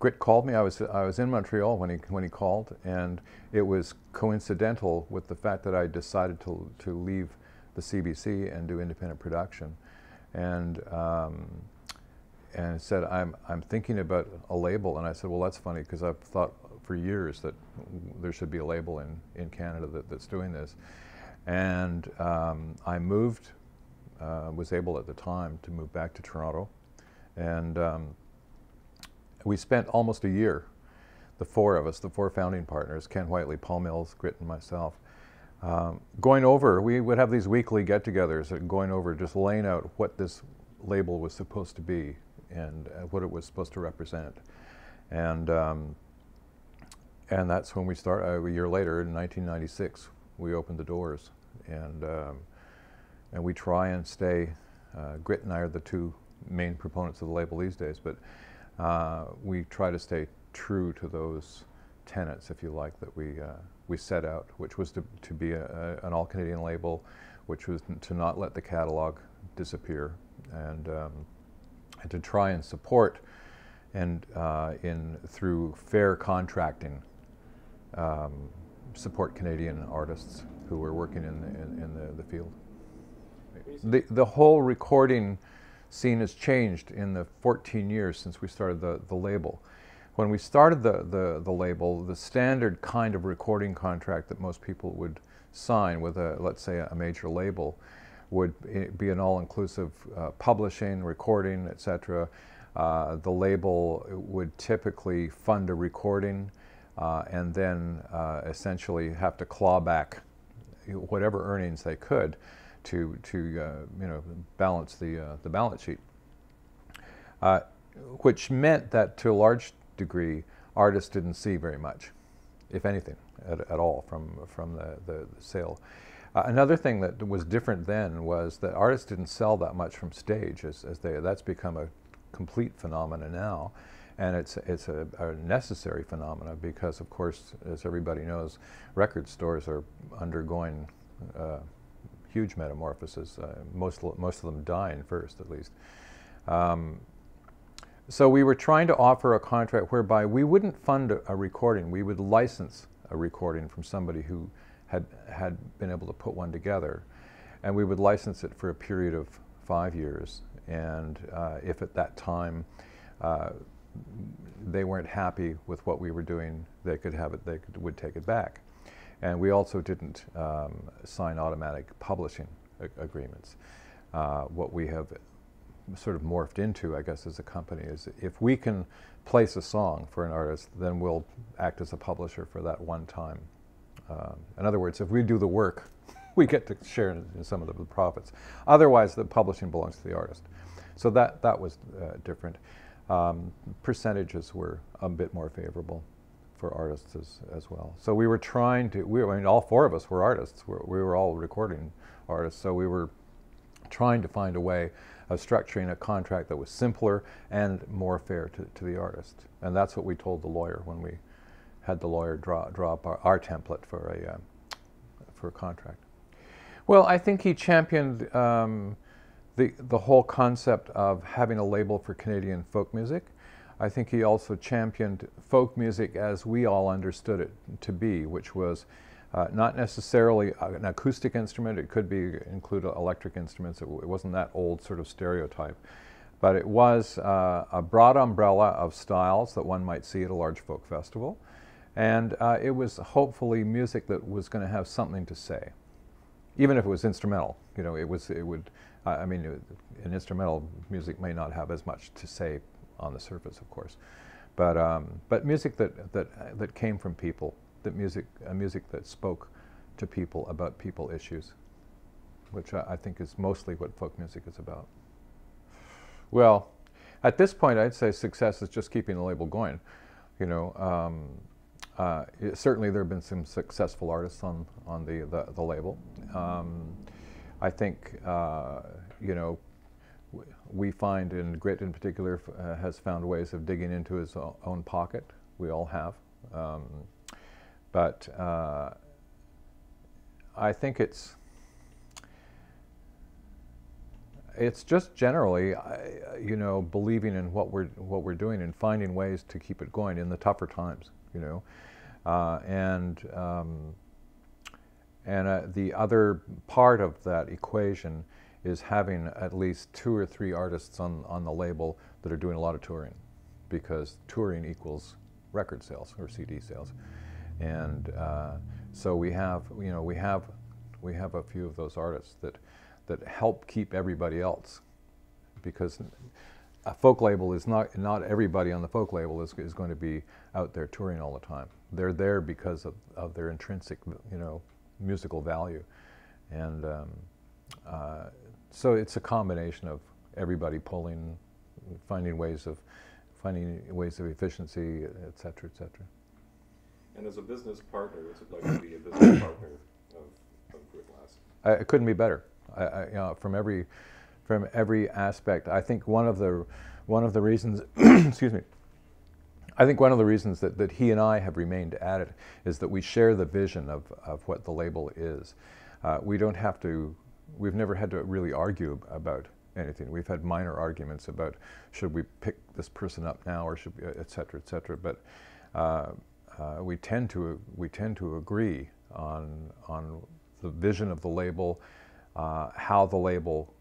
Grit called me. I was in Montreal when he called, and it was coincidental with the fact that I decided to leave the CBC and do independent production, and said I'm thinking about a label, and I said, well, that's funny because I've thought for years that there should be a label in Canada that's doing this, and I moved. Was able at the time to move back to Toronto, and we spent almost a year, the four of us, the four founding partners, Ken Whiteley, Paul Mills, Grit, and myself, going over. We would have these weekly get-togethers, going over, just laying out what this label was supposed to be and what it was supposed to represent, and that's when we started. A year later, in 1996, we opened the doors, and we try and stay, Grit and I are the two main proponents of the label these days, but we try to stay true to those tenets, if you like, that we set out, which was to be an all-Canadian label, which was to not let the catalog disappear, and to try and support and through fair contracting, support Canadian artists who were working in the field. The whole recording scene has changed in the 14 years since we started the label. When we started the label, the standard kind of recording contract that most people would sign with let's say a major label would be an all-inclusive publishing, recording, etc. The label would typically fund a recording and then essentially have to claw back whatever earnings they could to balance the balance sheet, which meant that to a large degree artists didn't see very much, if anything, at all from the sale. Another thing that was different then was that artists didn't sell that much from stage, that's become a complete phenomena now, and it's a necessary phenomena because, of course, as everybody knows, record stores are undergoing huge metamorphosis, most of them dying first, at least. So we were trying to offer a contract whereby we wouldn't fund a recording, we would license a recording from somebody who had been able to put one together, and we would license it for a period of 5 years, and if at that time they weren't happy with what we were doing, they would take it back. And we also didn't sign automatic publishing agreements. What we have sort of morphed into, I guess, as a company is if we can place a song for an artist, then we'll act as a publisher for that one time. In other words, if we do the work, we get to share in some of the profits. Otherwise, the publishing belongs to the artist. So that was different. Percentages were a bit more favorable for artists as well. So we were trying to, I mean, all four of us were artists. We were all recording artists, so we were trying to find a way of structuring a contract that was simpler and more fair to the artist. And that's what we told the lawyer when we had the lawyer draw up our template for a contract. Well, I think he championed the whole concept of having a label for Canadian folk music. I think he also championed folk music as we all understood it to be, which was not necessarily an acoustic instrument. It could include electric instruments. It wasn't that old sort of stereotype. But it was a broad umbrella of styles that one might see at a large folk festival. And it was hopefully music that was going to have something to say. Even if it was instrumental, you know, I mean, an instrumental music may not have as much to say on the surface, of course, but music that came from people, music that spoke to people about people issues, which I think is mostly what folk music is about. Well, at this point, I'd say success is just keeping the label going. You know, certainly there have been some successful artists on the label. I think you know, we find, and Grit in particular has found ways of digging into his own pocket. We all have, but I think it's It's just generally, you know, believing in what we're doing and finding ways to keep it going in the tougher times, you know, the other part of that equation is having at least 2 or 3 artists on the label that are doing a lot of touring, because touring equals record sales or CD sales, and so we have, you know, we have a few of those artists that help keep everybody else, because a folk label is not everybody on the folk label is going to be out there touring all the time. They're there because of their intrinsic, you know, musical value, and so it's a combination of everybody pulling, finding ways of efficiency, et cetera, et cetera. And as a business partner, what's it like to be a business partner of Borealis? It couldn't be better. You know, from every aspect. I think one of the reasons, excuse me. I think one of the reasons that he and I have remained at it is that we share the vision of what the label is. We don't have to. We've never had to really argue about anything. We've had minor arguments about should we pick this person up now or should we, et cetera, et cetera. But we tend to agree on the vision of the label, how the label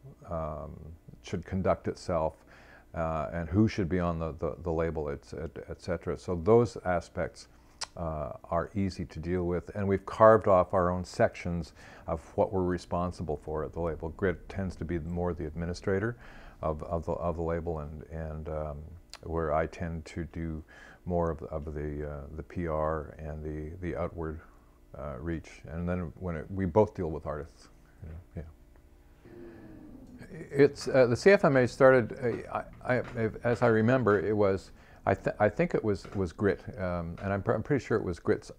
should conduct itself, and who should be on the label, et cetera. So those aspects are easy to deal with, and we've carved off our own sections of what we're responsible for at the label. Grit tends to be more the administrator of the label, and where I tend to do more of the PR and the outward reach, and then we both deal with artists. Yeah. It's the CFMA started. As I remember, it was. I think it was Grit, and I'm pretty sure it was Grit's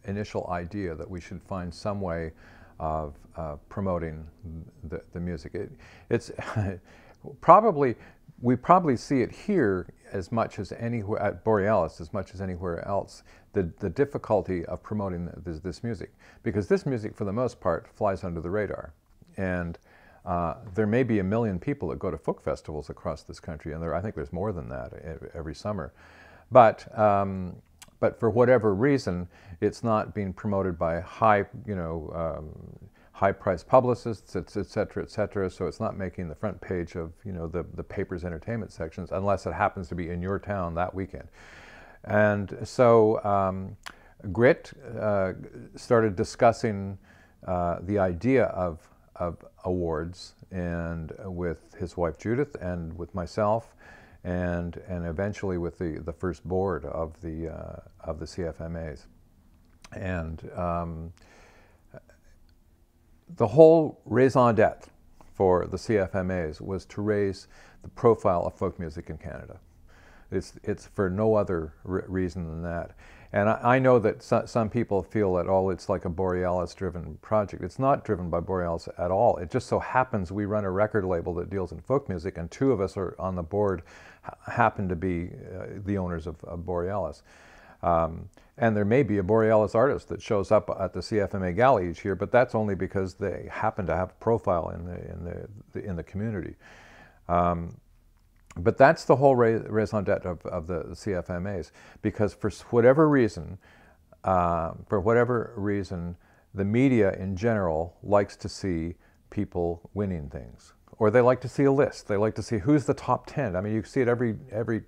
initial idea that we should find some way of promoting the music. It's probably, we probably see it here as much as anywhere at Borealis, as much as anywhere else, the difficulty of promoting this music, because this music for the most part flies under the radar, and there may be 1 million people that go to folk festivals across this country, and I think there's more than that every summer. But for whatever reason, it's not being promoted by high-priced publicists, et cetera, et cetera. So it's not making the front page of the paper's entertainment sections, unless it happens to be in your town that weekend. And so Grit started discussing the idea of awards, and with his wife Judith and with myself, and eventually with the first board of the CFMAs, and the whole raison d'etre for the CFMAs was to raise the profile of folk music in Canada. It's for no other reason than that. And I know that some people feel that, oh, it's like a Borealis-driven project. It's not driven by Borealis at all. It just so happens we run a record label that deals in folk music, and 2 of us are on the board happen to be the owners of Borealis. And there may be a Borealis artist that shows up at the CFMA Gala each year, but that's only because they happen to have a profile in the community. But that's the whole raison d'etre of the CFMAs, because for whatever reason, the media in general likes to see people winning things, or they like to see a list. They like to see who's the top 10. I mean, you see it every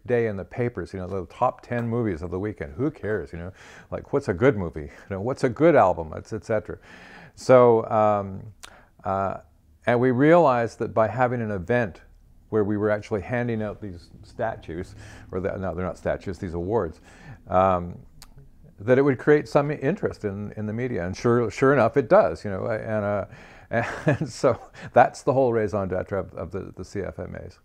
day in the papers. The top 10 movies of the weekend. Who cares? Like, what's a good movie? What's a good album? Etc. So, and we realized that by having an event where we were actually handing out these statues, no, they're not statues, these awards, that it would create some interest in the media, and sure enough, it does, and so that's the whole raison d'etre of the CFMAs.